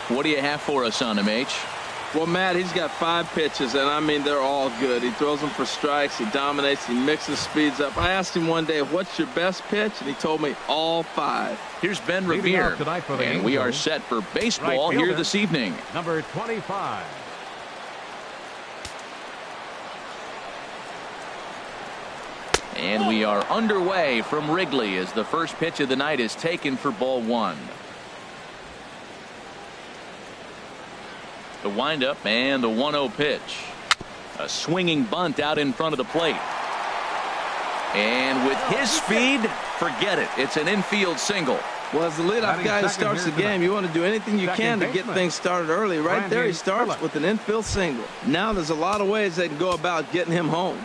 What do you have for us on him, H? Well, Matt, he's got 5 pitches, and I mean, they're all good. He throws them for strikes. He dominates. He mixes speeds up. I asked him one day, what's your best pitch? And he told me all 5. Here's Ben Revere, and we are set for baseball here this evening. Number 25. And we are underway from Wrigley as the first pitch of the night is taken for ball 1. The windup and the 1-0 pitch. A swinging bunt out in front of the plate. And with his speed, forget it. It's an infield single. Well, as the leadoff guy who starts the game, you want to do anything you can to get things started early. Right there, he starts with an infield single. Now there's a lot of ways they can go about getting him home.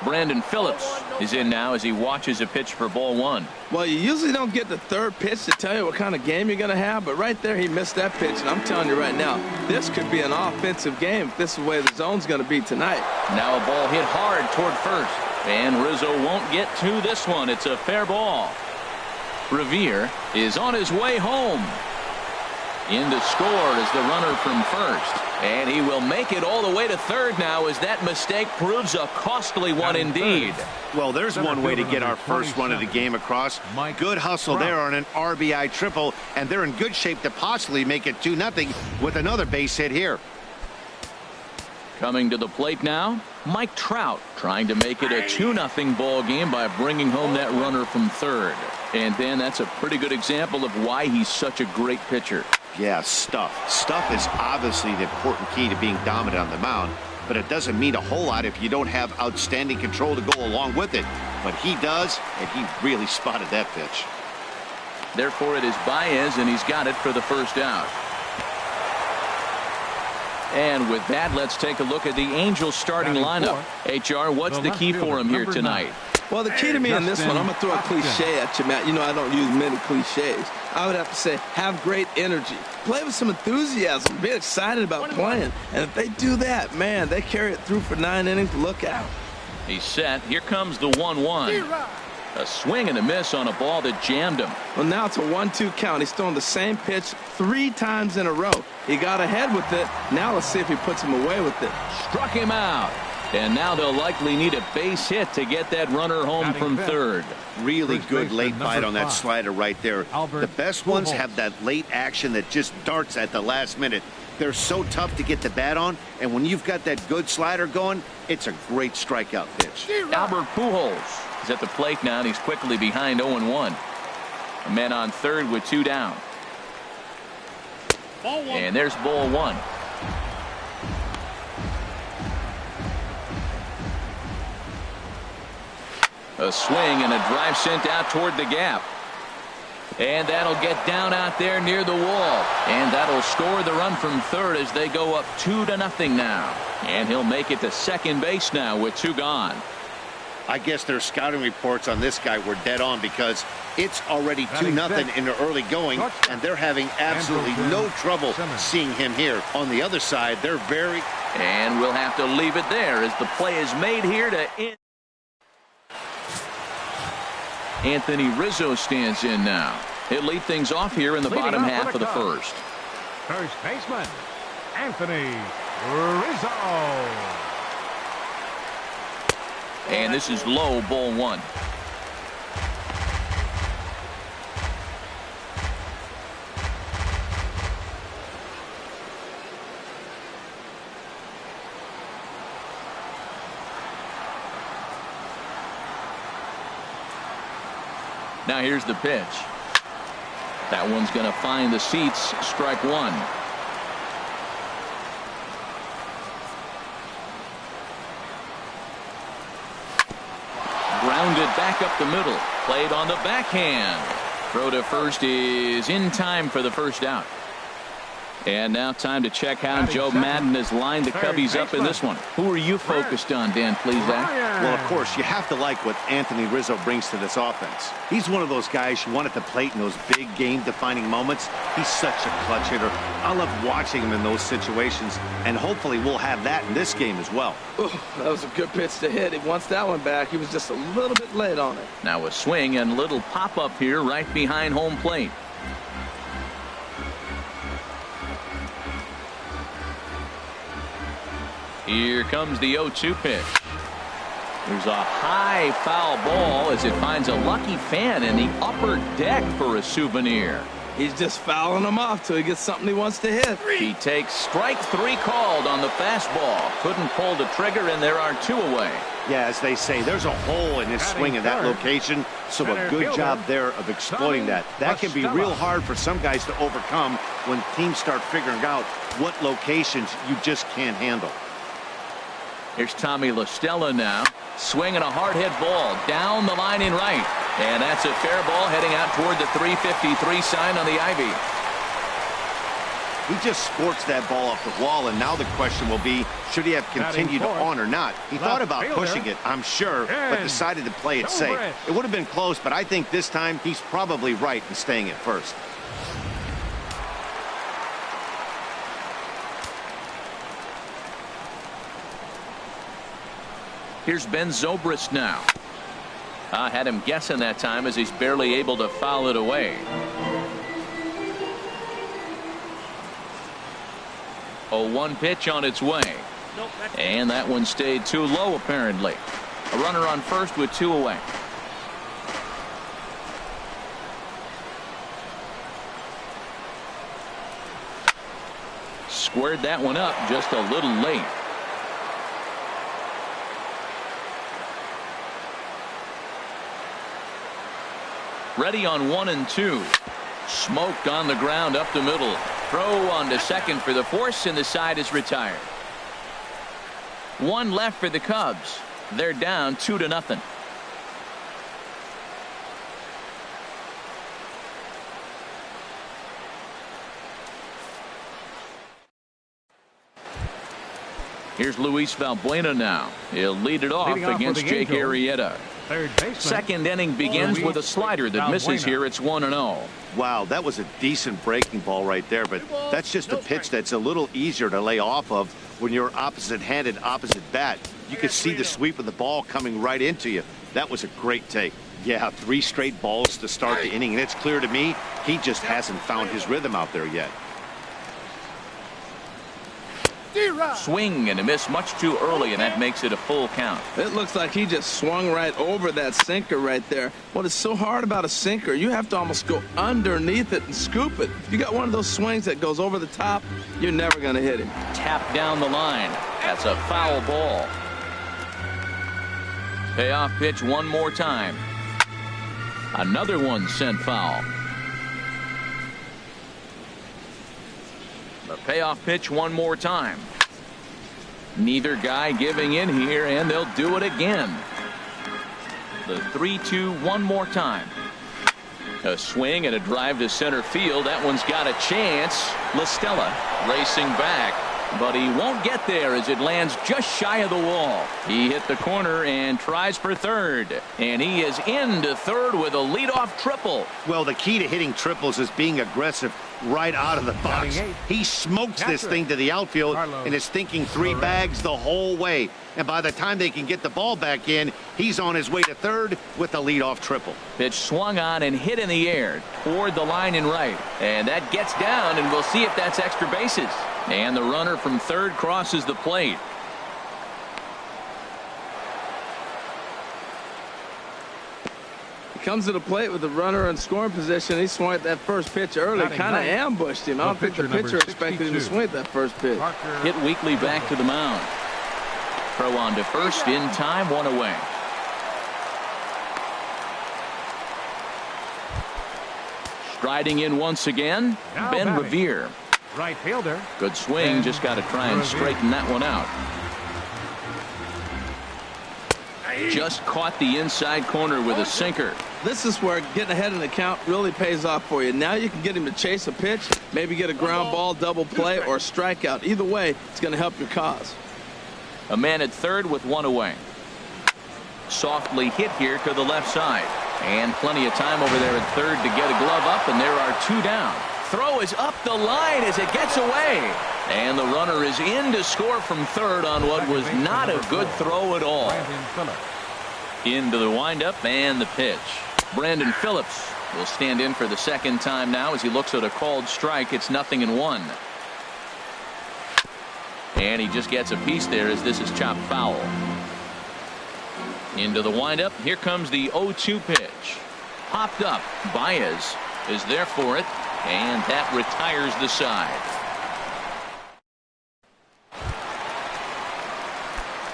Brandon Phillips is in now as he watches a pitch for ball 1. Well, you usually don't get the third pitch to tell you what kind of game you're going to have, but right there he missed that pitch, and I'm telling you right now, this could be an offensive game if this is the way the zone's going to be tonight. Now a ball hit hard toward first, and Rizzo won't get to this one. It's a fair ball. Revere is on his way home. In to score is the runner from first. And he will make it all the way to third now as that mistake proves a costly one indeed. Well, there's one way to get our first run of the game across. Good hustle there on an RBI triple, and they're in good shape to possibly make it 2-0 with another base hit here. Coming to the plate now, Mike Trout trying to make it a 2-0 ball game by bringing home that runner from third. And then that's a pretty good example of why he's such a great pitcher. Yeah, stuff. Stuff is obviously the important key to being dominant on the mound, but it doesn't mean a whole lot if you don't have outstanding control to go along with it. But he does, and he really spotted that pitch. Therefore, it is Baez, and he's got it for the first out. And with that, let's take a look at the Angels starting lineup. HR, what's the key for him here tonight? Well, the key to me in this one, I'm going to throw a cliche at you, Matt. You know I don't use many cliches. I would have to say have great energy. Play with some enthusiasm. Be excited about playing. And if they do that, man, they carry it through for 9 innings. Look out. He's set. Here comes the 1-1. A swing and a miss on a ball that jammed him. Well, now it's a 1-2 count. He's throwing the same pitch 3 times in a row. He got ahead with it. Now let's see if he puts him away with it. Struck him out. And now they'll likely need a base hit to get that runner home from third. Really good late bite on that slider right there. The best ones have that late action that just darts at the last minute. They're so tough to get the bat on, and when you've got that good slider going, it's a great strikeout pitch. Albert Pujols is at the plate now, and he's quickly behind 0-1. A man on third with 2 down. And there's ball 1. A swing and a drive sent out toward the gap. And that'll get down out there near the wall. And that'll score the run from third as they go up 2-0 now. And he'll make it to second base now with 2 gone. I guess their scouting reports on this guy were dead on because it's already 2-0 in the early going, and they're having absolutely no trouble seeing him here. On the other side, they're very... And we'll have to leave it there as the play is made here to end. Anthony Rizzo stands in now. He'll lead things off here in the bottom half of the first. First baseman, Anthony Rizzo. And this is low, ball 1. Now here's the pitch. That one's going to find the seats. Strike 1. Grounded back up the middle. Played on the backhand. Throw to first is in time for the first out. And now time to check how Joe Madden has lined the Cubbies up in this one. Who are you focused on, Dan Plesac? Well, of course, you have to like what Anthony Rizzo brings to this offense. He's one of those guys you want at the plate in those big game-defining moments. He's such a clutch hitter. I love watching him in those situations, and hopefully we'll have that in this game as well. Ooh, that was a good pitch to hit. He wants that one back. He was just a little bit late on it. Now a swing and little pop-up here right behind home plate. Here comes the 0-2 pitch. There's a high foul ball as it finds a lucky fan in the upper deck for a souvenir. He's just fouling him off till he gets something he wants to hit. He takes strike 3 called on the fastball. Couldn't pull the trigger, and there are 2 away. Yeah, as they say, there's a hole in his swing in that location, so a good job there of exploiting that. That can be real hard for some guys to overcome when teams start figuring out what locations you just can't handle. Here's Tommy La Stella now, swinging a hard hit ball down the line in right. And that's a fair ball heading out toward the 353 sign on the ivy. He just sports that ball off the wall, and now the question will be, should he have continued on or not? He thought about pushing it, I'm sure, but decided to play it safe. It would have been close, but I think this time he's probably right in staying at first. Here's Ben Zobrist now. I had him guessing that time as he's barely able to foul it away. 0-1 pitch on its way. And that one stayed too low apparently. A runner on first with 2 away. Squared that one up just a little late. Ready on 1 and 2. Smoked on the ground up the middle. Throw on to second for the force, and the side is retired. 1 left for the Cubs. They're down 2-0. Here's Luis Valbuena now. He'll lead it off against Jake Arrieta. Second inning begins with a slider that misses here. It's 1-0. Wow, that was a decent breaking ball right there, but that's just a pitch that's a little easier to lay off of when you're opposite-handed, opposite bat. You could see the sweep of the ball coming right into you. That was a great take. Yeah, 3 straight balls to start the inning, and it's clear to me he just hasn't found his rhythm out there yet. Swing and a miss much too early, and that makes it a full count. It looks like he just swung right over that sinker right there. What is so hard about a sinker, you have to almost go underneath it and scoop it. If you got one of those swings that goes over the top, you're never going to hit him. Tap down the line. That's a foul ball. Payoff pitch one more time. Another one sent foul. The payoff pitch one more time. Neither guy giving in here, and they'll do it again. The 3-2 one more time. A swing and a drive to center field. That one's got a chance. La Stella racing back, but he won't get there as it lands just shy of the wall. He hit the corner and tries for third, and he is into third with a leadoff triple. Well, the key to hitting triples is being aggressive right out of the box. He smokes this thing to the outfield and is thinking 3 bags the whole way. And by the time they can get the ball back in, he's on his way to third with a leadoff triple. Pitch swung on and hit in the air toward the line and right. And that gets down, and we'll see if that's extra bases. And the runner from third crosses the plate. He comes to the plate with the runner in scoring position. He swung at that first pitch early, kind of ambushed him. I don't think the pitcher expected him to swing at that first pitch. Hit weakly back to the mound. Throw on to first in time, 1 away. Striding in once again, Now Ben batting. Revere. Right fielder. Good swing, just got to try and straighten that one out. Just caught the inside corner with a sinker. This is where getting ahead in the count really pays off for you. Now you can get him to chase a pitch, maybe get a ground ball, double play, or a strikeout. Either way, it's going to help your cause. A man at third with 1 away. Softly hit here to the left side. And plenty of time over there at third to get a glove up, and there are 2 down. Throw is up the line as it gets away. And the runner is in to score from third on what was not a good throw at all. Into the windup and the pitch. Brandon Phillips will stand in for the second time now as he looks at a called strike. It's 0-1. And he just gets a piece there as this is chopped foul. Into the windup. Here comes the 0-2 pitch. Popped up. Baez is there for it. And that retires the side.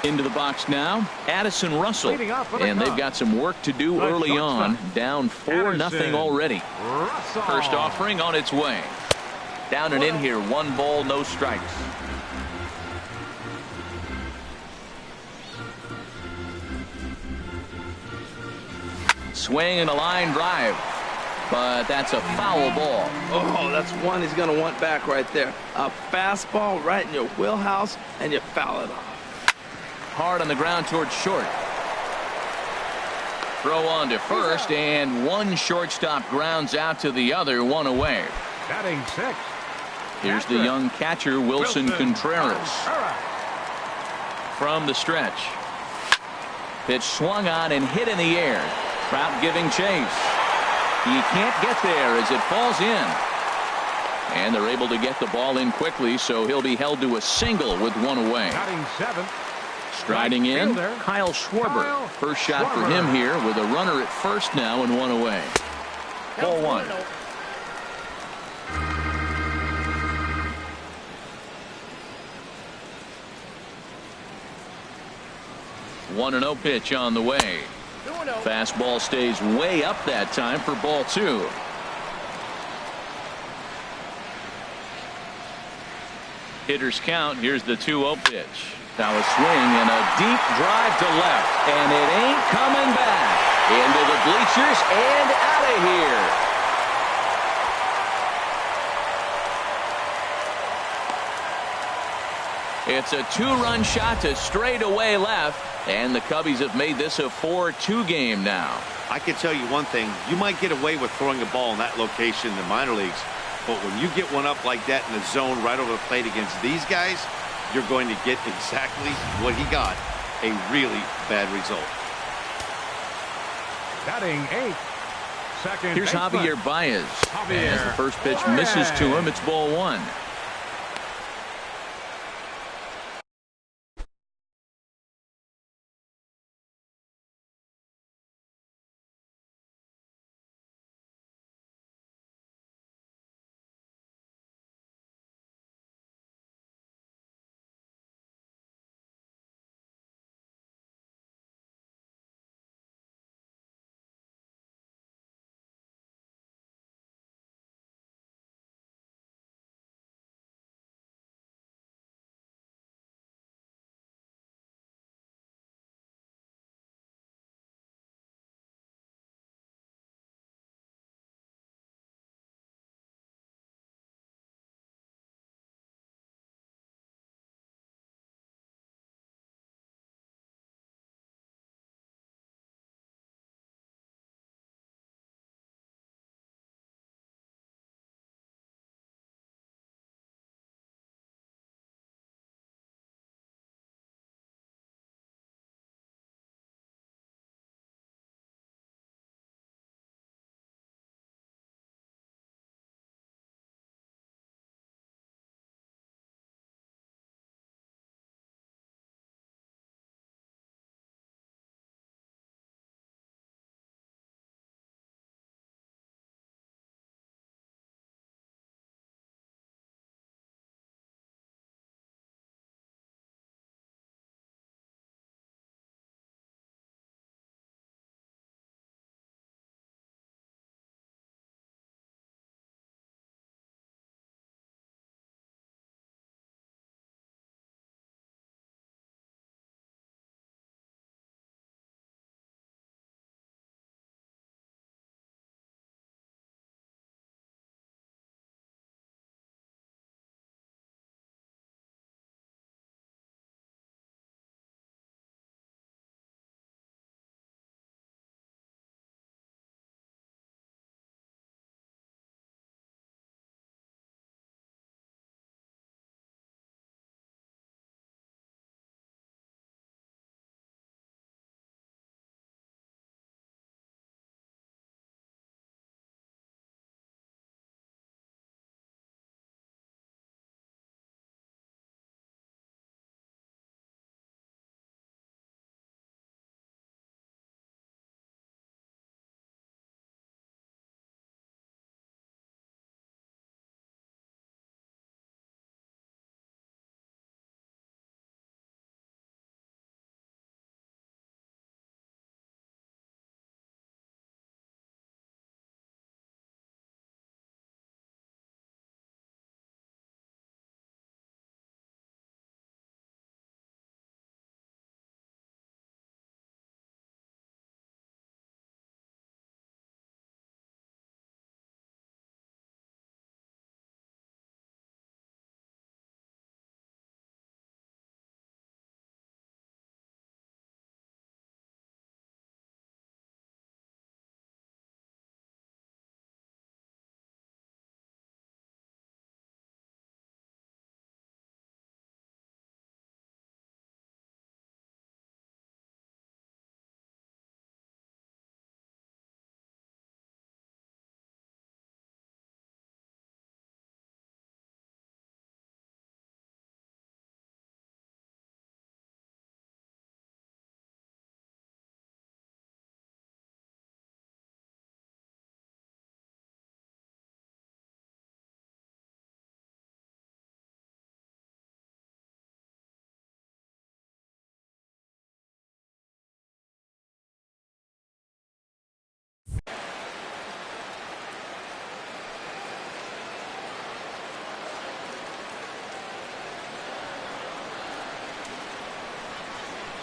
Into the box now, Addison Russell. And they've got some work to do early on. Down 4-0 already. First offering on its way. Down and in here. 1 ball, no strikes. Swing and a line drive. But that's a foul ball. Oh, that's one he's going to want back right there. A fastball right in your wheelhouse, and you foul it off. Hard on the ground towards short. Throw on to first, and one shortstop grounds out to the other, 1 away. Batting 6. Here's the young catcher, Wilson Contreras. From the stretch. Pitch swung on and hit in the air. Trout giving chase. He can't get there as it falls in. And they're able to get the ball in quickly, so he'll be held to a single with 1 away. Batting 7. Striding in, Kyle Schwarber. First shot for him here with a runner at first now and 1 away. Ball 1. 1-0 pitch on the way. Fastball stays way up that time for ball 2. Hitters count. Here's the 2-0 pitch. Now a swing and a deep drive to left, and it ain't coming back. Into the bleachers and out of here. It's a 2-run shot to straightaway left, and the Cubbies have made this a 4-2 game now. I can tell you one thing. You might get away with throwing a ball in that location in the minor leagues, but when you get one up like that in the zone right over the plate against these guys, you're going to get exactly what he got, a really bad result. Batting 8. Second Here's baseman. Javier Baez. As the first pitch misses to him, it's ball 1.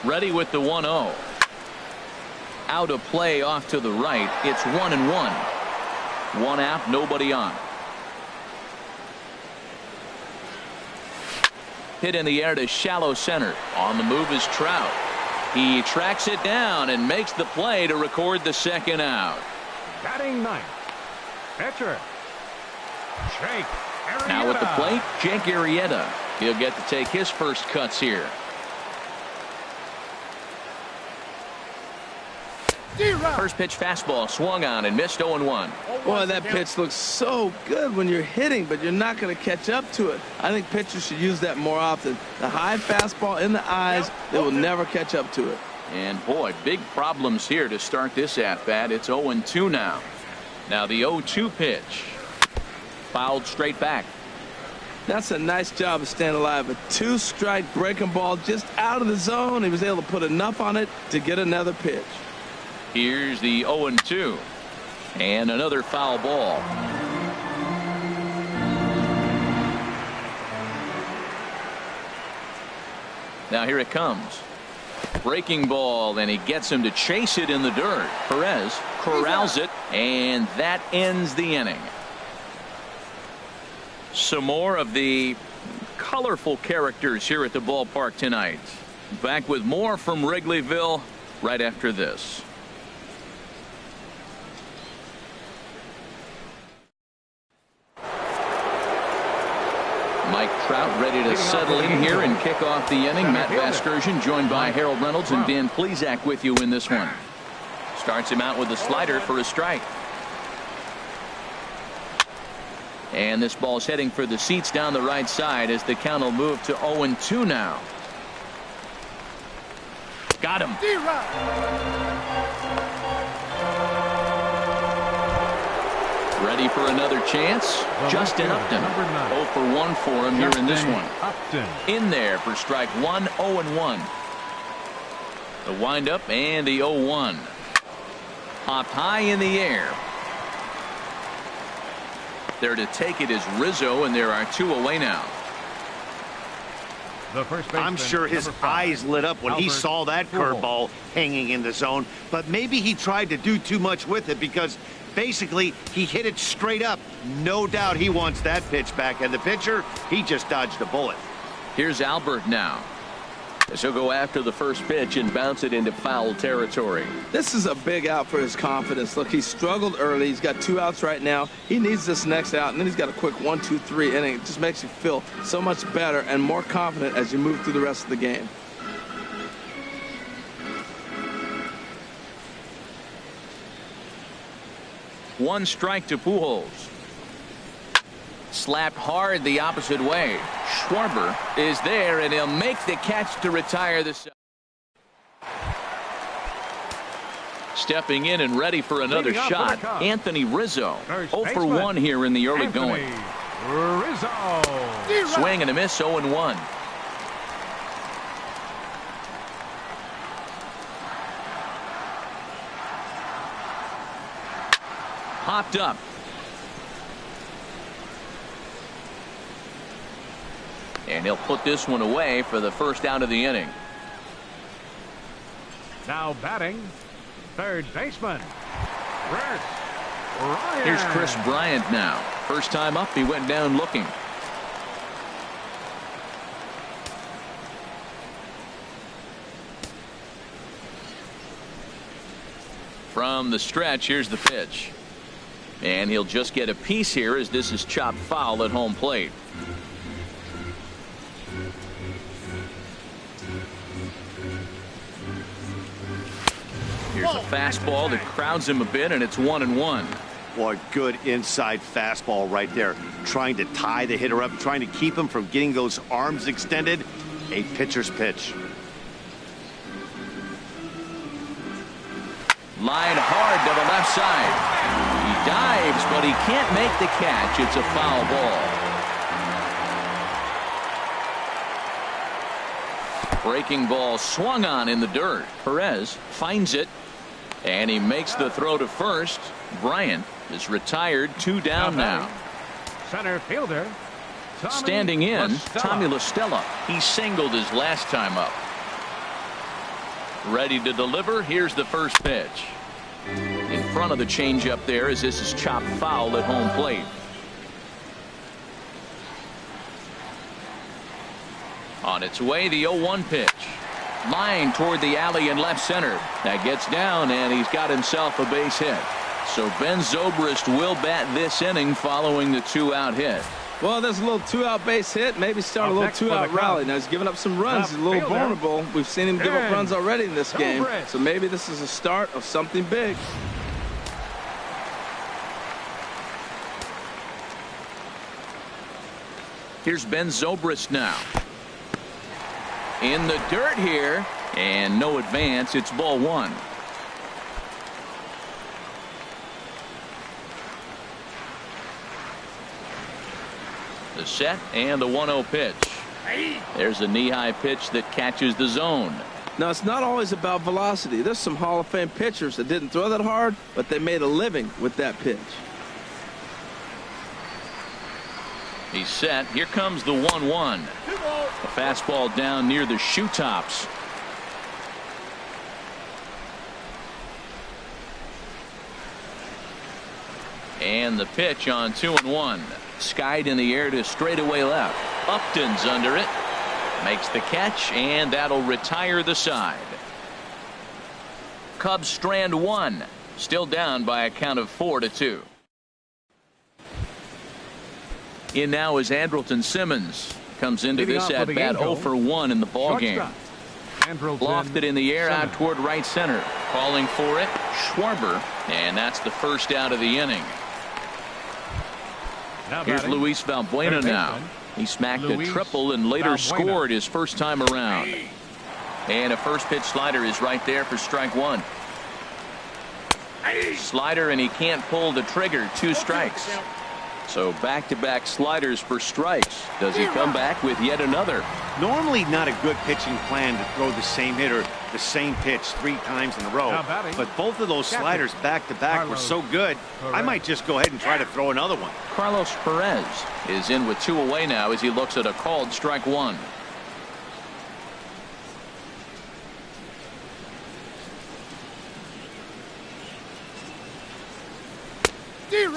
Ready with the 1-0. Out of play off to the right. It's 1-1. One out, nobody on. Hit in the air to shallow center. On the move is Trout. He tracks it down and makes the play to record the second out. Batting ninth, pitcher, Jake Arrieta. Now at the plate, Jake Arrieta. He'll get to take his first cuts here. First pitch fastball swung on and missed 0-1. Boy, that pitch looks so good when you're hitting, but you're not going to catch up to it. I think pitchers should use that more often. The high fastball in the eyes, they will never catch up to it. And boy, big problems here to start this at-bat. It's 0-2 now. Now the 0-2 pitch. Fouled straight back. That's a nice job of staying alive. A 2-strike breaking ball just out of the zone. He was able to put enough on it to get another pitch. Here's the 0-2. And another foul ball. Now here it comes. Breaking ball, and he gets him to chase it in the dirt. Perez corrals it, and that ends the inning. Some more of the colorful characters here at the ballpark tonight. Back with more from Wrigleyville right after this. Mike Trout ready to settle in here and kick off the inning. Matt Vasgersian joined by Harold Reynolds and Dan Plesac with you in this one. Starts him out with a slider for a strike. And this ball's heading for the seats down the right side as the count will move to 0-2 now. Got him. Ready for another chance. Justin Upton. 0 for 1 for him here in this one. In there for strike 1, 0-1. The windup and the 0-1. Popped high in the air. There to take it is Rizzo, and there are 2 away now. I'm sure his eyes lit up when he saw that curveball hanging in the zone, but maybe he tried to do too much with it because basically he hit it straight up. No doubt he wants that pitch back, and the pitcher, he just dodged a bullet. Here's Albert now. As he'll go after the first pitch and bounce it into foul territory. This is a big out for his confidence. Look, he struggled early. He's got 2 outs right now. He needs this next out, and then he's got a quick 1-2-3 inning. It just makes you feel so much better and more confident as you move through the rest of the game. One strike to Pujols. Slapped hard the opposite way. Schwarber is there, and he'll make the catch to retire the side. Stepping in and ready for another shot, Anthony Rizzo. 0 for 1 here in the early going. Rizzo. Swing and a miss, 0-1. Popped up. And he'll put this one away for the first out of the inning. Now batting, third baseman, Chris Bryant. Here's Chris Bryant now. First time up, he went down looking. From the stretch, here's the pitch. And he'll just get a piece here as this is chopped foul at home plate. Here's a fastball that crowds him a bit, and it's 1-1. Boy, good inside fastball right there. Trying to tie the hitter up, trying to keep him from getting those arms extended. A pitcher's pitch. Line hard to the left side. He dives, but he can't make the catch. It's a foul ball. Breaking ball swung on in the dirt. Perez finds it, and he makes the throw to first. Bryant is retired, 2 down now. Center fielder. Standing in, Tommy La Stella. He singled his last time up. Ready to deliver. Here's the first pitch. In front of the changeup there as this is chopped foul at home plate. On its way, the 0-1 pitch. Line toward the alley in left center. That gets down, and he's got himself a base hit. So Ben Zobrist will bat this inning following the 2-out hit. Well, there's a little 2-out base hit. Maybe start a little 2-out rally. Now he's giving up some runs. He's a little vulnerable. We've seen him give up runs already in this game. So maybe this is a start of something big. Here's Ben Zobrist now. In the dirt here, and no advance. It's ball one. The set and the 1-0 pitch. There's a knee-high pitch that catches the zone. Now, it's not always about velocity. There's some Hall of Fame pitchers that didn't throw that hard, but they made a living with that pitch. He's set. Here comes the 1-1. A fastball down near the shoe tops. And the pitch on 2-1. Skied in the air to straightaway left. Upton's under it. Makes the catch, and that'll retire the side. Cubs strand one. Still down by a count of 4-2. In now is Andrelton Simmons. Comes into this at bat 0 for 1 in the ball game. Lofted in the air out toward right center. Calling for it, Schwarber, and that's the first out of the inning. Here's Luis Valbuena now. He smacked a triple and later scored his first time around. And a first pitch slider is right there for strike one. Slider, and he can't pull the trigger. 2 strikes. So back-to-back sliders for strikes. Does he come back with yet another? Normally not a good pitching plan to throw the same hitter the same pitch 3 times in a row. But both of those sliders back-to-back were so good, I might just go ahead and try to throw another one. Carlos Perez is in with 2 away now as he looks at a called strike one.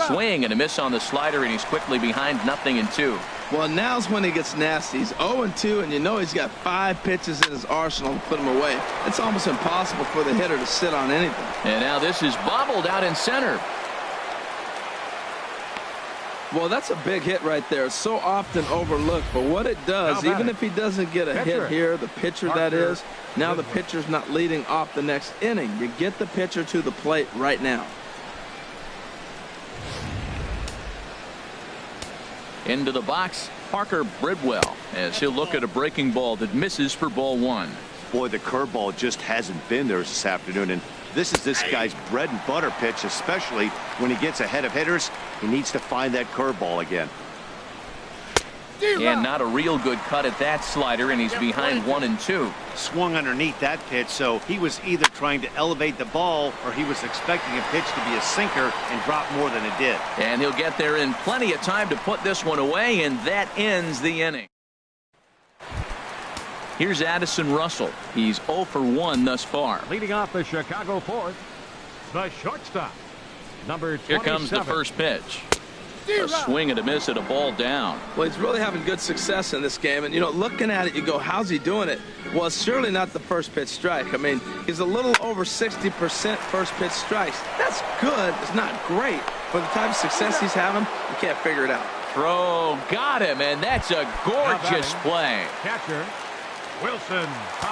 Swing and a miss on the slider, and he's quickly behind 0-2. Well, now's when he gets nasty. He's 0-2, and you know he's got 5 pitches in his arsenal to put him away. It's almost impossible for the hitter to sit on anything. And now this is bobbled out in center. Well, that's a big hit right there. It's so often overlooked, but what it does, even if he doesn't get a hit here, the pitcher that is, now the pitcher's not leading off the next inning. You get the pitcher to the plate right now. Into the box, Parker Bridwell, as he'll look at a breaking ball that misses for ball one. Boy, the curveball just hasn't been there this afternoon, and this is this guy's bread and butter pitch, especially when he gets ahead of hitters. He needs to find that curveball again. And not a real good cut at that slider, and he's behind 1-2. Swung underneath that pitch, so he was either trying to elevate the ball or he was expecting a pitch to be a sinker and drop more than it did. And he'll get there in plenty of time to put this one away, and that ends the inning. Here's Addison Russell. He's 0 for 1 thus far. Leading off the Chicago fourth, the shortstop, number 27. Here comes the first pitch. A swing and a miss at a ball down. Well, he's really having good success in this game. And, you know, looking at it, you go, how's he doing it? Well, it's surely not the first pitch strike. I mean, he's a little over 60% first pitch strikes. That's good. It's not great. For the type of success he's having, you can't figure it out. Throw, got him, and that's a gorgeous play. Catcher, Wilson.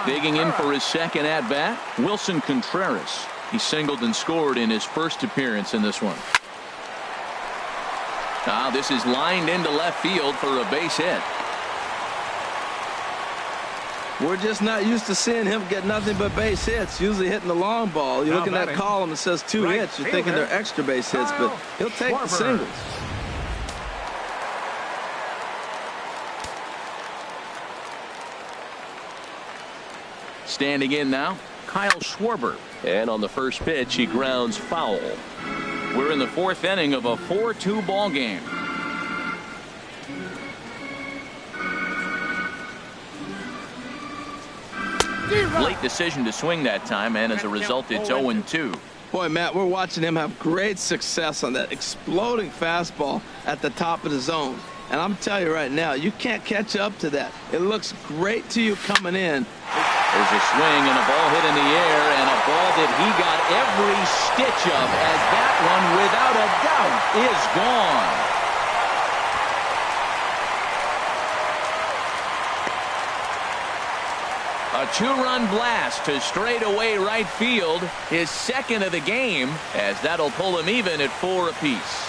Digging in for his second at-bat, Wilson Contreras. He singled and scored in his first appearance in this one. Now this is lined into left field for a base hit. We're just not used to seeing him get nothing but base hits, usually hitting the long ball. You look in that column, it says 2 hits. You're thinking they're extra base hits, but he'll take the singles. Standing in now, Kyle Schwarber. And on the first pitch, he grounds foul. We're in the 4th inning of a 4-2 ball game. Late decision to swing that time, and as a result, it's 0-2. Boy, Matt, we're watching him have great success on that exploding fastball at the top of the zone. And I'm telling you right now, you can't catch up to that. It looks great to you coming in. There's a swing and a ball hit in the air, and a ball that he got every stitch of, as that one, without a doubt, is gone. A two-run blast to straightaway right field, his second of the game, as that'll pull him even at 4 apiece.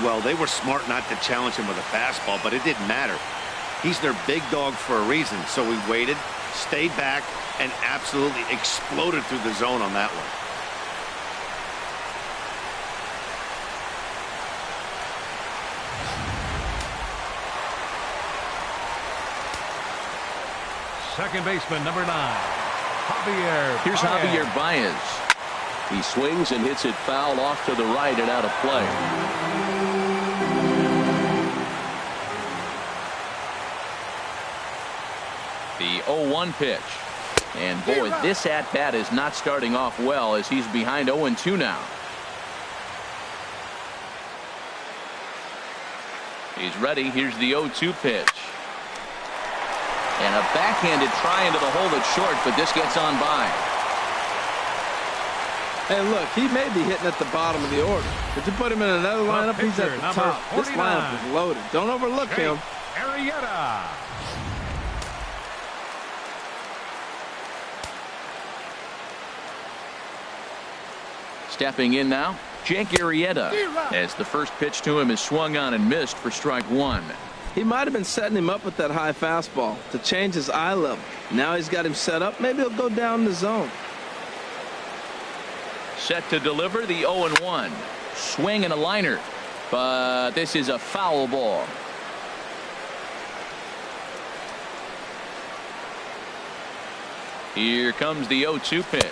Well, they were smart not to challenge him with a fastball, but it didn't matter. He's their big dog for a reason, so he waited, stayed back, and absolutely exploded through the zone on that one. Second baseman, number 9, Javier. Here's Javier Baez. He swings and hits it foul off to the right and out of play. The 0-1 pitch. And boy, this at-bat is not starting off well, as he's behind 0-2 now. He's ready. Here's the 0-2 pitch. And a backhanded try into the hole that's short, but this gets on by. Hey, look, he may be hitting at the bottom of the order, but you put him in another lineup, he's at the top. This lineup is loaded. Don't overlook him. Arrieta. Stepping in now, Jake Arrieta, as the first pitch to him is swung on and missed for strike 1. He might have been setting him up with that high fastball to change his eye level. Now he's got him set up. Maybe he'll go down the zone. Set to deliver the 0-1. Swing and a liner, but this is a foul ball. Here comes the 0-2 pitch.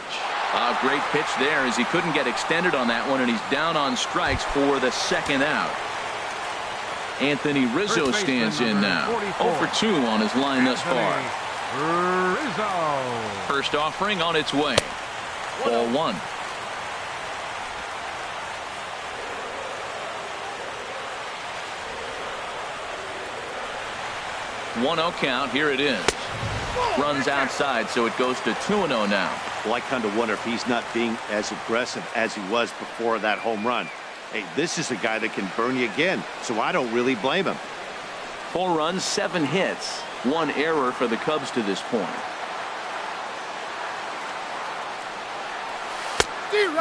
A great pitch there, as he couldn't get extended on that one, and he's down on strikes for the second out. Anthony Rizzo stands in now. 0 for 2 on his line thus far. Rizzo. First offering on its way. Ball 1. One-0 count. Here it is. Runs outside, so it goes to 2-0 now. Well, I kind of wonder if he's not being as aggressive as he was before that home run. Hey, this is a guy that can burn you again, so I don't really blame him. 4 runs, 7 hits, 1 error for the Cubs to this point.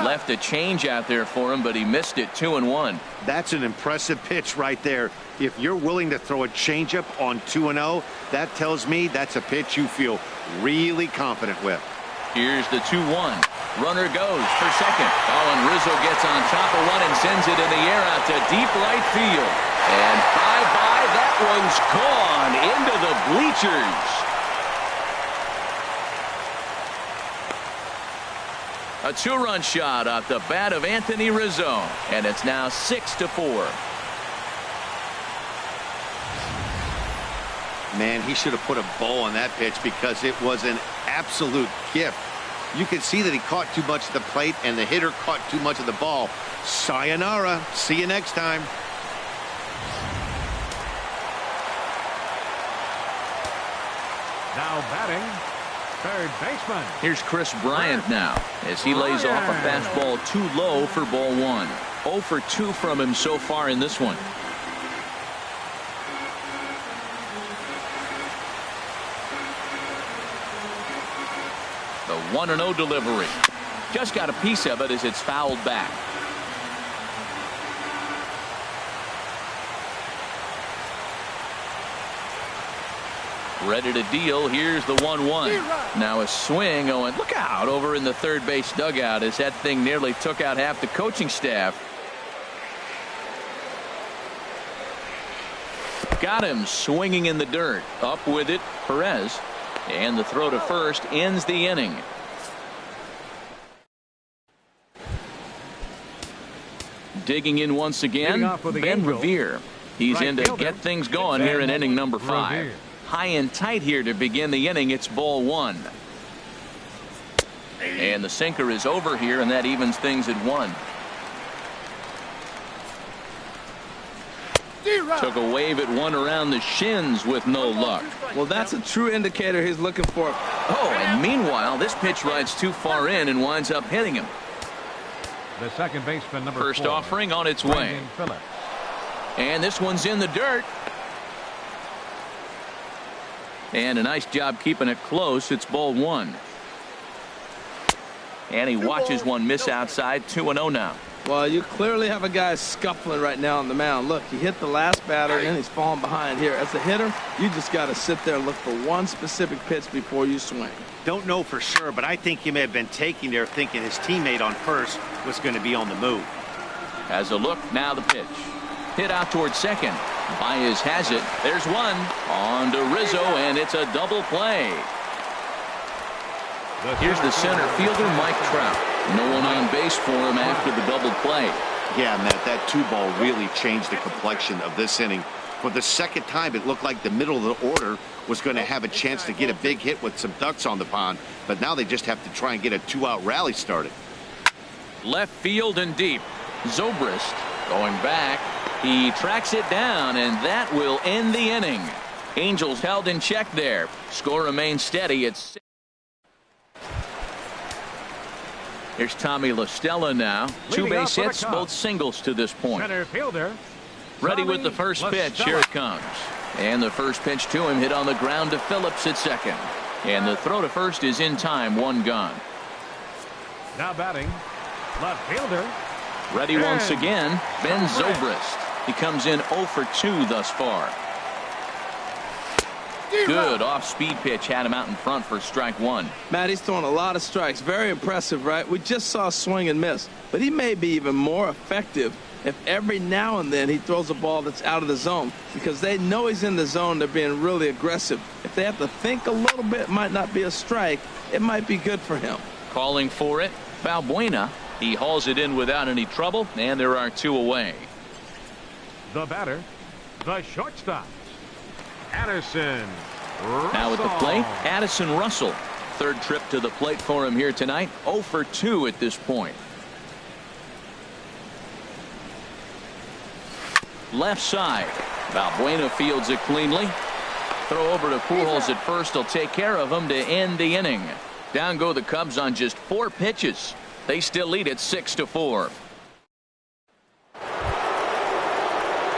Left a change out there for him, but he missed it. 2-1. That's an impressive pitch right there. If you're willing to throw a changeup on 2-0, that tells me that's a pitch you feel really confident with. Here's the 2-1. Runner goes for second. Oh, and Rizzo gets on top of one and sends it in the air out to deep right field. And bye-bye, that one's gone into the bleachers. A 2-run shot off the bat of Anthony Rizzo, and it's now 6-4. Man, he should have put a bow on that pitch because it was an absolute gift. You could see that he caught too much of the plate and the hitter caught too much of the ball. Sayonara. See you next time. Now batting, third baseman. Here's Chris Bryant now, as he lays off a fastball too low for ball 1. 0 for 2 from him so far in this one. The 1-0 delivery. Just got a piece of it as it's fouled back. Ready to deal. Here's the 1-1. Now a swing. Oh, and look out over in the third base dugout as that thing nearly took out half the coaching staff. Got him swinging in the dirt. Up with it, Perez. And the throw to first ends the inning. Digging in once again, Ben Revere. He's in to get things going here in inning number 5. High and tight here to begin the inning. It's ball 1. And the sinker is over here, and that evens things at 1. Took a wave at 1 around the shins with no luck. Well, that's a true indicator he's looking for. Oh, and meanwhile, this pitch rides too far in and winds up hitting him. The second baseman, number First 4, offering on its way. And this one's in the dirt. And a nice job keeping it close. It's ball 1. And he watches one miss outside. 2-0 now. Well, you clearly have a guy scuffling right now on the mound. Look, he hit the last batter, and he's falling behind here. As a hitter, you just got to sit there and look for one specific pitch before you swing. Don't know for sure, but I think he may have been taking there thinking his teammate on first was going to be on the move. As a look, now the pitch. Hit out towards second. Baez has it. There's one. On to Rizzo, and it's a double play. Here's the center fielder, Mike Trout. No one on base for him after the double play. Yeah, Matt, that 2-ball really changed the complexion of this inning. For the second time, it looked like the middle of the order was going to have a chance to get a big hit with some ducks on the pond, but now they just have to try and get a 2-out rally started. Left field and deep. Zobrist going back. He tracks it down, and that will end the inning. Angels held in check there. Score remains steady at 6. Here's Tommy La Stella now. 2 base hits, both singles to this point. Center fielder. Ready with the first pitch. Here it comes. And the first pitch to him hit on the ground to Phillips at second. And the throw to first is in time. 1 gone. Now batting, left fielder. Ready once again, Ben Zobrist. He comes in 0 for 2 thus far. Good off-speed pitch had him out in front for strike 1. Matt, he's throwing a lot of strikes. Very impressive, right? We just saw a swing and miss. But he may be even more effective if every now and then he throws a ball that's out of the zone. Because they know he's in the zone. They're being really aggressive. If they have to think a little bit, it might not be a strike. It might be good for him. Calling for it, Valbuena. He hauls it in without any trouble, and there are 2 away. The batter, the shortstop, Addison Russell. Now at the plate, Addison Russell. Third trip to the plate for him here tonight. 0 for 2 at this point. Left side. Valbuena fields it cleanly. Throw over to Pujols at first. He'll take care of him to end the inning. Down go the Cubs on just 4 pitches. They still lead at 6-4.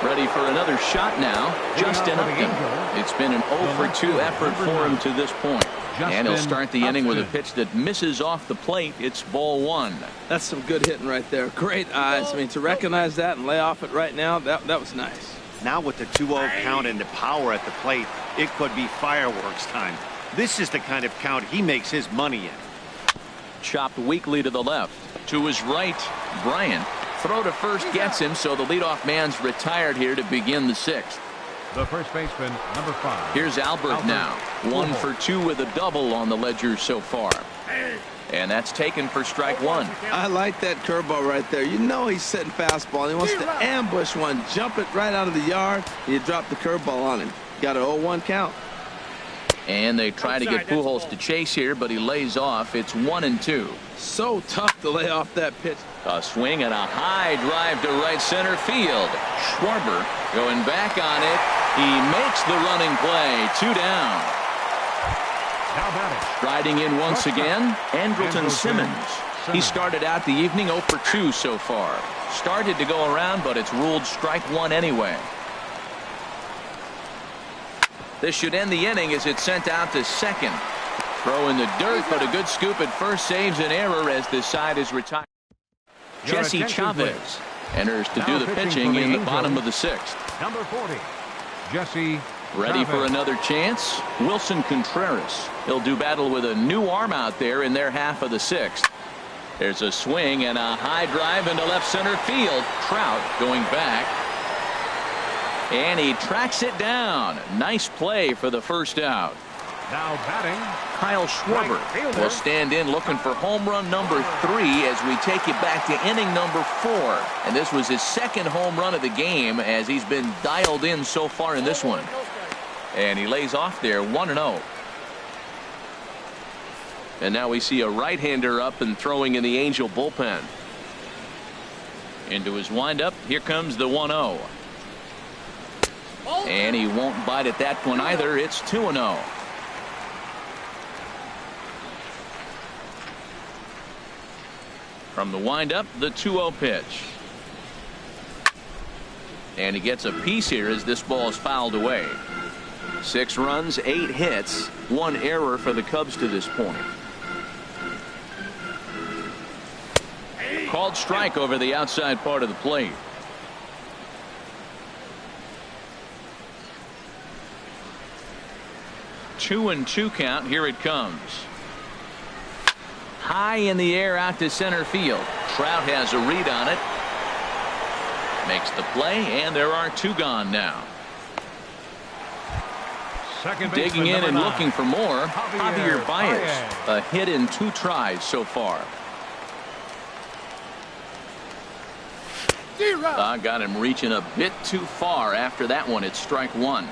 Ready for another shot now. Justin Upton. It's been an 0 for 2 effort for him to this point. And he'll start the inning with a pitch that misses off the plate. It's ball 1. That's some good hitting right there. Great eyes. I mean, to recognize that and lay off it right now, that was nice. Now with the 2-0 count and the power at the plate, it could be fireworks time. This is the kind of count he makes his money in. Chopped weakly to the left. To his right, Bryant. Throw to first gets him, so the leadoff man's retired here to begin the 6th. The first baseman, number 5. Here's Albert now. 1 for 2 with a double on the ledger so far. And that's taken for strike 1. I like that curveball right there. You know he's setting fastball. He wants to ambush one, jump it right out of the yard. You drop the curveball on him. Got an 0-1 count. And they try to get Pujols to chase here, but he lays off. It's 1-2. So tough to lay off that pitch. A swing and a high drive to right center field. Schwarber going back on it. He makes the running play. 2 down. Riding in once again, Andrelton Simmons. He started out the evening 0 for 2 so far. Started to go around, but it's ruled strike 1 anyway. This should end the inning as it's sent out to second. Throw in the dirt, but a good scoop at first saves an error as this side is retired. Jesse Chavez enters to do the pitching in the bottom of the 6th. Number 40, Jesse. Ready for another chance. Wilson Contreras. He'll do battle with a new arm out there in their half of the 6th. There's a swing and a high drive into left center field. Trout going back. And he tracks it down. Nice play for the first out. Now batting, Kyle Schwarber right fielder. will stand in looking for home run number 3 as we take it back to inning number 4. And this was his second home run of the game as he's been dialed in so far in this one. And he lays off there 1-0. And now we see a right-hander up and throwing in the Angel bullpen. Into his windup. Here comes the 1-0. And he won't bite at that one either. It's 2-0. From the windup, the 2-0 pitch. And he gets a piece here as this ball is fouled away. 6 runs, 8 hits, 1 error for the Cubs to this point. Called strike over the outside part of the plate. Two and 2 count. Here it comes. High in the air out to center field. Trout has a read on it. Makes the play, and there are 2 gone now. Digging in and looking for more. Javier Baez. A hit in 2 tries so far. Got him reaching a bit too far after that one. It's strike 1.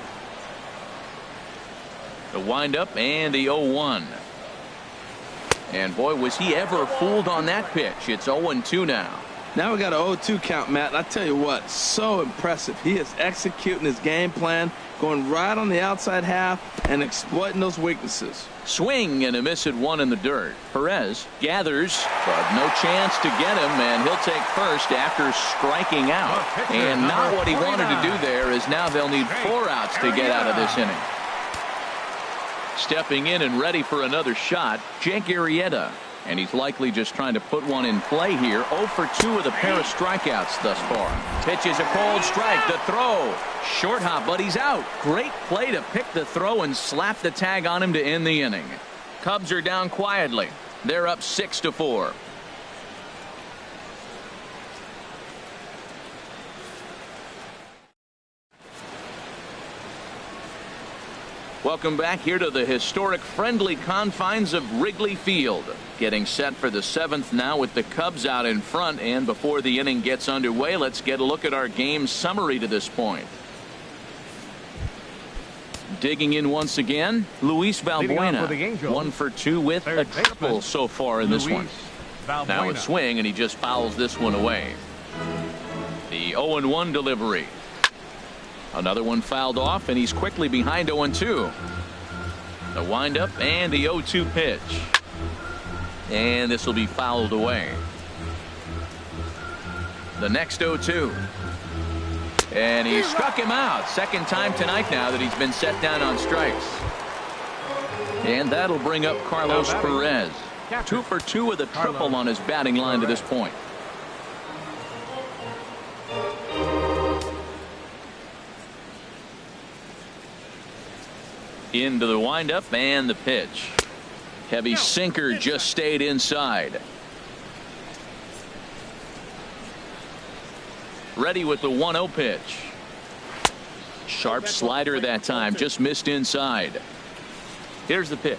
The windup and the 0-1. And boy, was he ever fooled on that pitch. It's 0-2 now. Now we got an 0-2 count, Matt. And I tell you what, so impressive. He is executing his game plan, going right on the outside half and exploiting those weaknesses. Swing and a miss at 1 in the dirt. Perez gathers, but no chance to get him, and he'll take first after striking out. And not what he wanted to do there, is now they'll need 4 outs to get out of this inning. Stepping in and ready for another shot, Jake Arrieta. And he's likely just trying to put one in play here. 0 for 2 with a pair of strikeouts thus far. Pitches a cold strike. The throw. Short hop, but he's out. Great play to pick the throw and slap the tag on him to end the inning. Cubs are down quietly. They're up 6-4. Welcome back here to the historic friendly confines of Wrigley Field. Getting set for the 7th now with the Cubs out in front. And before the inning gets underway, let's get a look at our game summary to this point. Digging in once again, Luis Valbuena. 1 for 2 with a triple so far in this one. Now a swing, and he just fouls this one away. The 0-1 delivery. Another one fouled off, and he's quickly behind 0-2. The windup and the 0-2 pitch. And this will be fouled away. The next 0-2. And he struck him out. Second time tonight now that he's been set down on strikes. And that'll bring up Carlos Perez. 2 for 2 with a triple on his batting line to this point. Into the windup and the pitch. Heavy sinker just stayed inside. Ready with the 1-0 pitch. Sharp slider that time, just missed inside. Here's the pitch.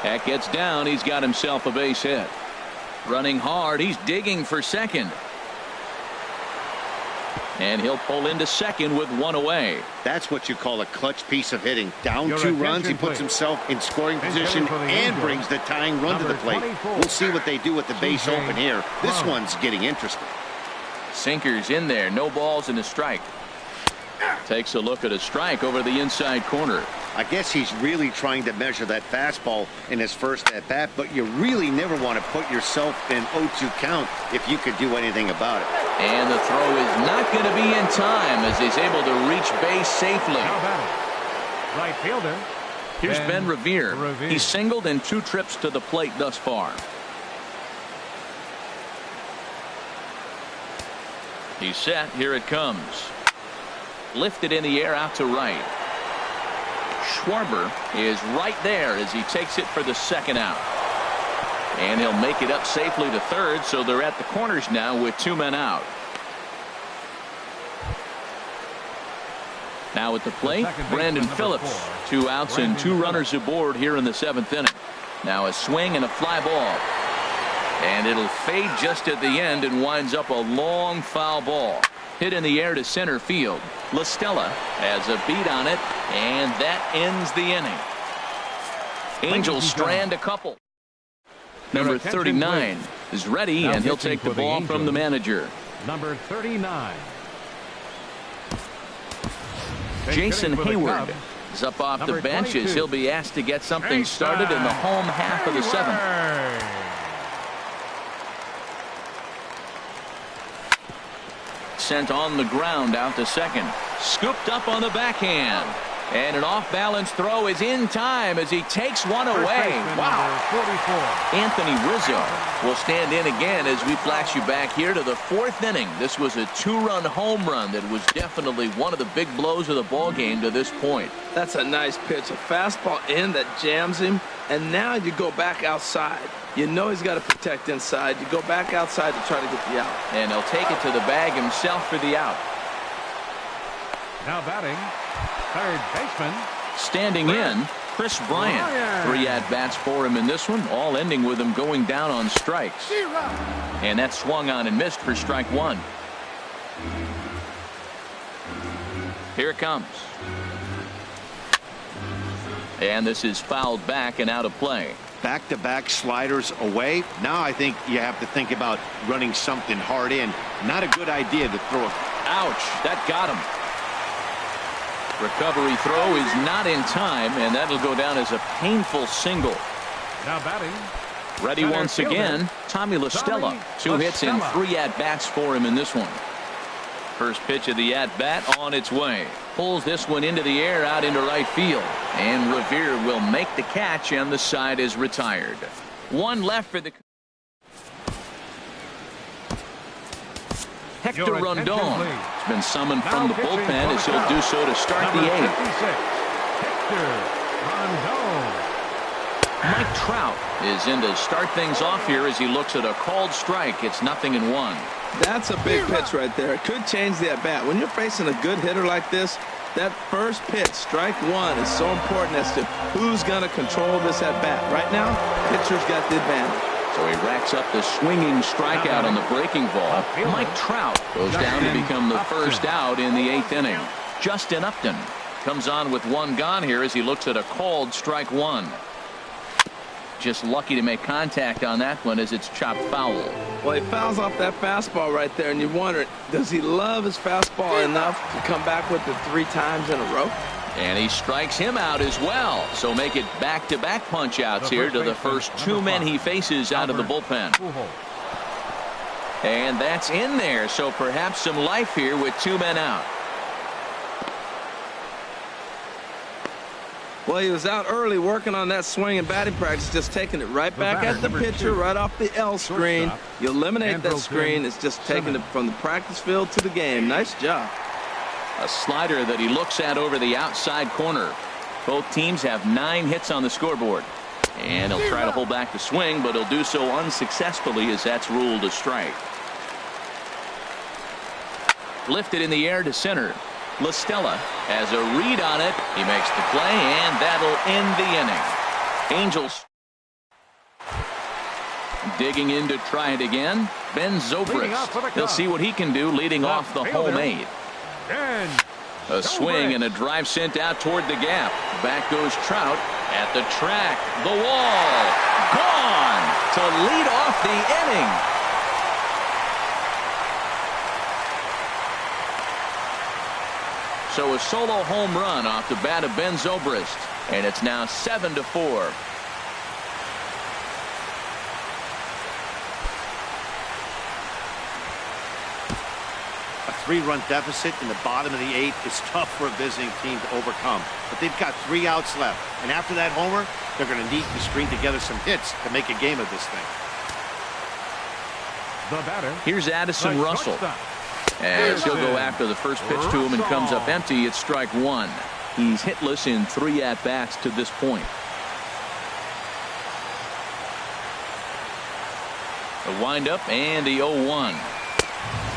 That gets down. He's got himself a base hit. Running hard. He's digging for second. And he'll pull into second with 1 away. That's what you call a clutch piece of hitting. Down 2 runs, he puts himself in scoring position and brings the tying run to the plate. We'll see what they do with the base open here. This one's getting interesting. Sinkers in there. No balls and a strike. Takes a look at a strike over the inside corner. I guess he's really trying to measure that fastball in his first at bat, but you really never want to put yourself in 0-2 count if you could do anything about it. And the throw is not going to be in time as he's able to reach base safely. Right fielder. Here's Ben Revere. He's singled in 2 trips to the plate thus far. He's set. Here it comes. Lifted in the air out to right. Schwarber is right there as he takes it for the second out. And he'll make it up safely to third, so they're at the corners now with 2 men out. Now at the plate, Brandon Phillips. 2 outs and 2 runners aboard here in the 7th inning. Now a swing and a fly ball. And it'll fade just at the end and winds up a long foul ball. Hit in the air to center field. La Stella has a beat on it, and that ends the inning. Angels strand a couple. Number 39 is ready, and he'll take the ball from the manager. Number 39. Jason Hayward is up off the bench as he'll be asked to get something started in the home half of the 7th. Sent on the ground out to second. Scooped up on the backhand. And an off-balance throw is in time as he takes one away. Wow. 44. Anthony Rizzo will stand in again as we flash you back here to the 4th inning. This was a 2-run home run that was definitely one of the big blows of the ball game to this point. That's a nice pitch. A fastball in that jams him. And now you go back outside. You know he's got to protect inside. You go back outside to try to get the out. And he'll take it to the bag himself for the out. Now batting, third baseman. Standing in, Chris Bryant. 3 at-bats for him in this one, all ending with him going down on strikes. And that swung on and missed for strike 1. Here it comes. And this is fouled back and out of play. Back-to-back sliders away. Now I think you have to think about running something hard in. Not a good idea to throw it. Ouch, that got him. Recovery throw is not in time, and that'll go down as a painful single. Now batting. Ready once again, Tommy La Stella. 2 hits and 3 at-bats for him in this one. First pitch of the at-bat on its way. Pulls this one into the air out into right field. And Revere will make the catch, and the side is retired. 1 left for the... Hector Rondon has been summoned from the bullpen as he'll do so to start the 8th. Hector Rondon. Mike Trout is in to start things off here as he looks at a called strike. It's 0-1. That's a big pitch right there. It could change the at-bat. When you're facing a good hitter like this, that first pitch, strike 1, is so important as to who's going to control this at-bat. Right now, pitcher's got the advantage. So he racks up the swinging strikeout on the breaking ball. Mike Trout goes down to become the first out in the 8th inning. Justin Upton comes on with 1 gone here as he looks at a called strike 1. Just lucky to make contact on that one as it's chopped foul. Well, he fouls off that fastball right there, and you wonder, does he love his fastball enough to come back with it 3 times in a row? And he strikes him out as well. So make it back-to-back punch-outs here to the first 2 men he faces out of the bullpen. And that's in there, so perhaps some life here with 2 men out. Well, he was out early working on that swing and batting practice, just taking it right back at the pitcher, right off the L screen. You eliminate that screen. It's just taking it from the practice field to the game. Nice job. A slider that he looks at over the outside corner. Both teams have 9 hits on the scoreboard. And he'll try to hold back the swing, but he'll do so unsuccessfully as that's ruled a strike. Lifted in the air to center. La Stella has a read on it. He makes the play, and that'll end the inning. Angels digging in to try it again. Ben Zobrist. He'll see what he can do leading off the home 8. A swing and a drive sent out toward the gap. Back goes Trout at the track. The wall. Gone to lead off the inning. So a solo home run off the bat of Ben Zobrist. And it's now 7-4. A 3-run deficit in the bottom of the 8th is tough for a visiting team to overcome. But they've got 3 outs left. And after that homer, they're going to need to string together some hits to make a game of this thing. The batter. Here's Addison Russell. As he'll go after the first pitch to him and comes up empty. It's strike 1. He's hitless in 3 at-bats to this point. A windup and the 0-1.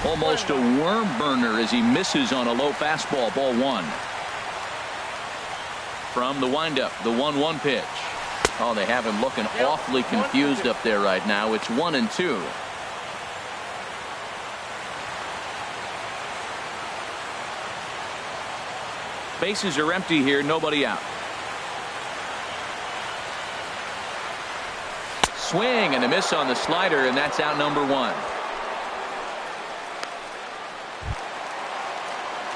Almost a worm burner as he misses on a low fastball. Ball 1. from the windup, the 1-1 pitch. Oh, they have him looking awfully confused up there right now. It's 1-2. Bases are empty here, nobody out. Swing and a miss on the slider, and that's out number 1.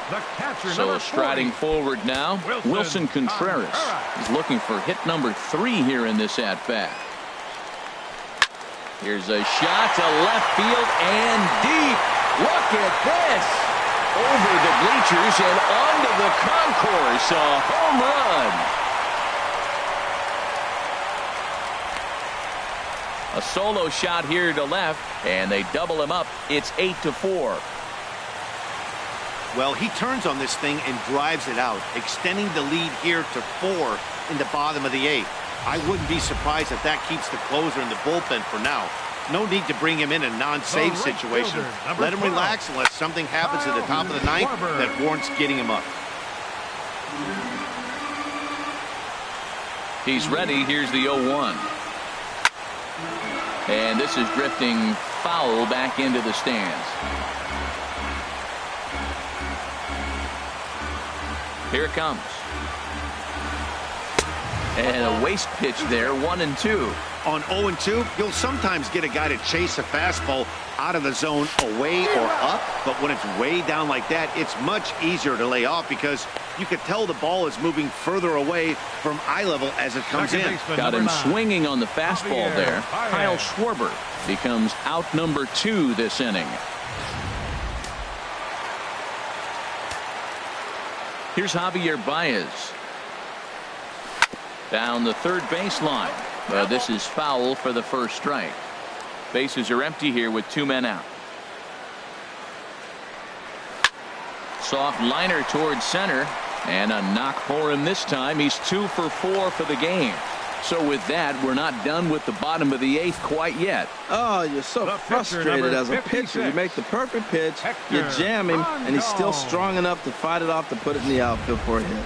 The catcher, So striding forward now, Wilson Contreras is looking for hit number 3 here in this at-bat. Here's a shot to left field and deep. Look at this. Over the bleachers and onto the concourse. A home run. A solo shot here to left, and they double him up. It's 8-4. Well, he turns on this thing and drives it out, extending the lead here to 4 in the bottom of the 8th. I wouldn't be surprised if that keeps the closer in the bullpen for now. No need to bring him in a non-save situation. Let him relax unless something happens at the top of the 9th that warrants getting him up. He's ready. Here's the 0-1. And this is drifting foul back into the stands. Here it comes. And a waste pitch there, 1-2. On 0-2, you'll sometimes get a guy to chase a fastball out of the zone away or up, but when it's way down like that, it's much easier to lay off because you can tell the ball is moving further away from eye level as it comes in. Got him swinging on the fastball there. Kyle Schwarber becomes out number 2 this inning. Here's Javier Baez. Down the third baseline. But this is foul for the first strike. Bases are empty here with 2 men out. Soft liner towards center. And a knock for him this time. He's 2 for 4 for the game. So with that, we're not done with the bottom of the 8th quite yet. Oh, you're so frustrated as a pitcher. You make the perfect pitch, you jam him, and he's still strong enough to fight it off to put it in the outfield for a hit.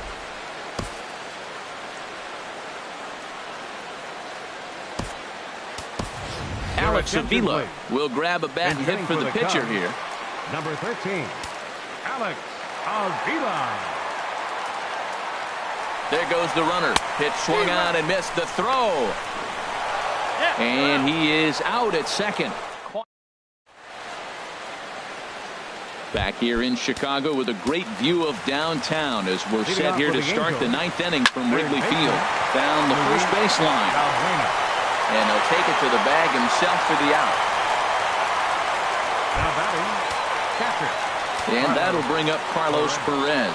Alex Avila will grab a bat and hit for the pitcher here. Number 13, Alex Avila. There goes the runner. Pitch swung on and missed the throw. And he is out at second. Back here in Chicago with a great view of downtown as we're set here to start the 9th inning from Wrigley Field. Down the first baseline. And he'll take it to the bag himself for the out. Now batting, catcher. And that'll bring up Carlos Perez.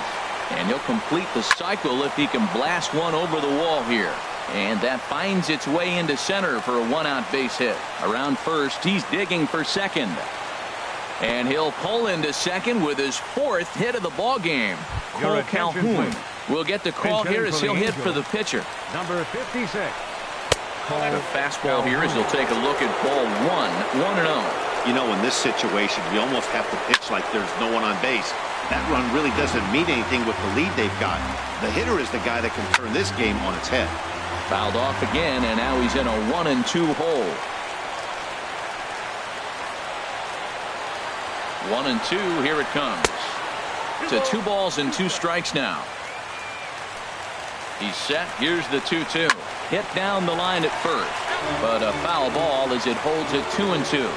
And he'll complete the cycle if he can blast one over the wall here. And that finds its way into center for a 1-out base hit. Around first, he's digging for second. And he'll pull into second with his 4th hit of the ball game. Cole Calhoun will get the call here as he'll hit for the pitcher. Number 56. The fastball here as he'll take a look at ball 1-0. You know, in this situation, you almost have to pitch like there's no one on base. That run really doesn't mean anything with the lead they've got. The hitter is the guy that can turn this game on its head. Fouled off again, and now he's in a 1-2 hole. 1-2, here it comes. To 2 balls and 2 strikes now. He's set. Here's the 2-2. Hit down the line at first, but a foul ball as it holds it 2-2.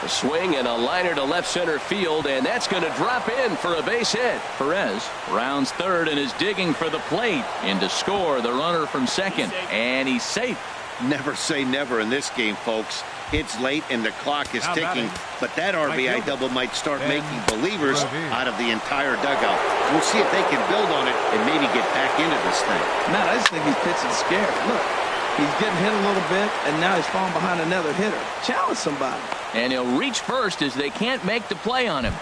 A swing and a liner to left center field, and that's going to drop in for a base hit. Perez rounds third and is digging for the plate. In to score the runner from second, and he's safe. Never say never in this game, folks. It's late and the clock is ticking, but that RBI double might start making believers out of the entire dugout. We'll see if they can build on it and maybe get back into this thing. Man, I just think he's pitching scared. Look, he's getting hit a little bit, and now he's falling behind another hitter. Challenge somebody. And he'll reach first as they can't make the play on him.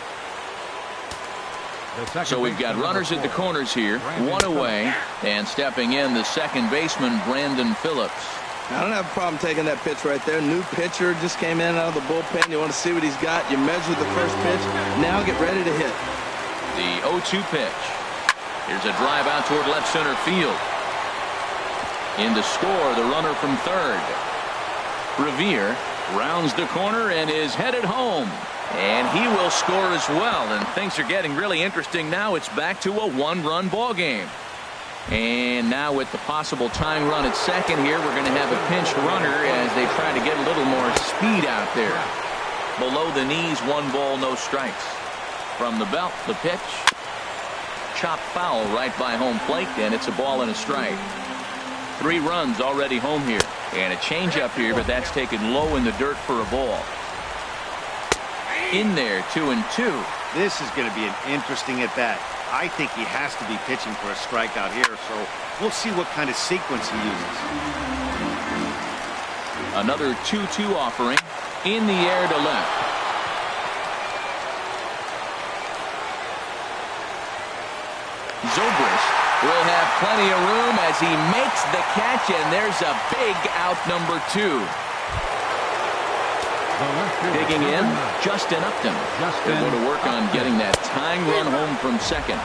So we've got runners at the corners here, 1 away, and stepping in the second baseman, Brandon Phillips. I don't have a problem taking that pitch right there. New pitcher just came in out of the bullpen. You want to see what he's got. You measure the first pitch. Now get ready to hit. The 0-2 pitch. Here's a drive out toward left center field. In to score, the runner from third. Revere rounds the corner and is headed home. And he will score as well. And things are getting really interesting now. It's back to a one-run ball game. And now with the possible tying run at second here, we're going to have a pinch runner as they try to get a little more speed out there. Below the knees, 1 ball, no strikes. From the belt, the pitch. Chopped foul right by home plate, and it's a ball and a strike. 3 runs already home here. And a changeup here, but that's taken low in the dirt for a ball. In there, 2-2. This is going to be an interesting at bat. I think he has to be pitching for a strikeout here, so we'll see what kind of sequence he uses. Another 2-2 offering in the air to left. Zobrist will have plenty of room as he makes the catch, and there's a big out, number 2. Digging in, Justin Upton. Able to work on getting that tying run home from second.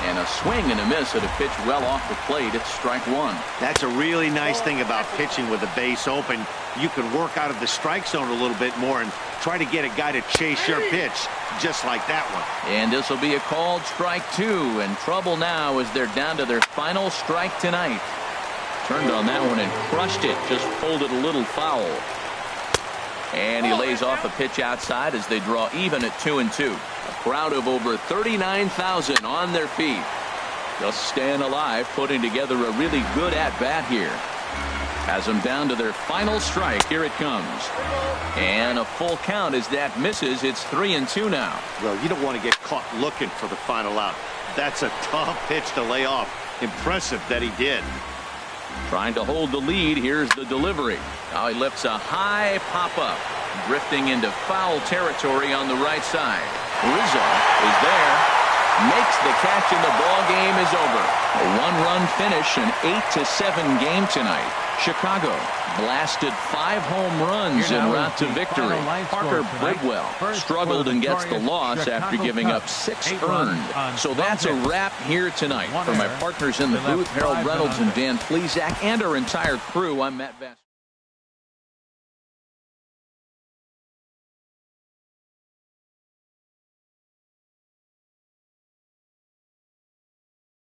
And a swing and a miss at a pitch well off the plate. It's strike 1. That's a really nice thing about pitching with the base open. You can work out of the strike zone a little bit more and try to get a guy to chase your pitch, just like that one. And this will be a called strike 2. And trouble now as they're down to their final strike tonight. Turned on that one and crushed it. Just pulled it a little foul. And he lays off a pitch outside as they draw even at 2-2. A crowd of over 39,000 on their feet. Just staying alive, putting together a really good at-bat here. Has them down to their final strike. Here it comes. And a full count as that misses. It's 3-2 now. Well, you don't want to get caught looking for the final out. That's a tough pitch to lay off. Impressive that he did. Trying to hold the lead. Here's the delivery. Now he lifts a high pop-up. Drifting into foul territory on the right side. Rizzo is there. Makes the catch, and the ball game is over. A 1-run finish, an 8-7 game tonight. Chicago blasted 5 home runs en route to victory. Parker Bridwell struggled and gets the loss after giving up 6 earned. So that's a wrap here tonight. For my partners in the booth, Harold Reynolds and Dan Plesac, and our entire crew, I'm Matt Vass.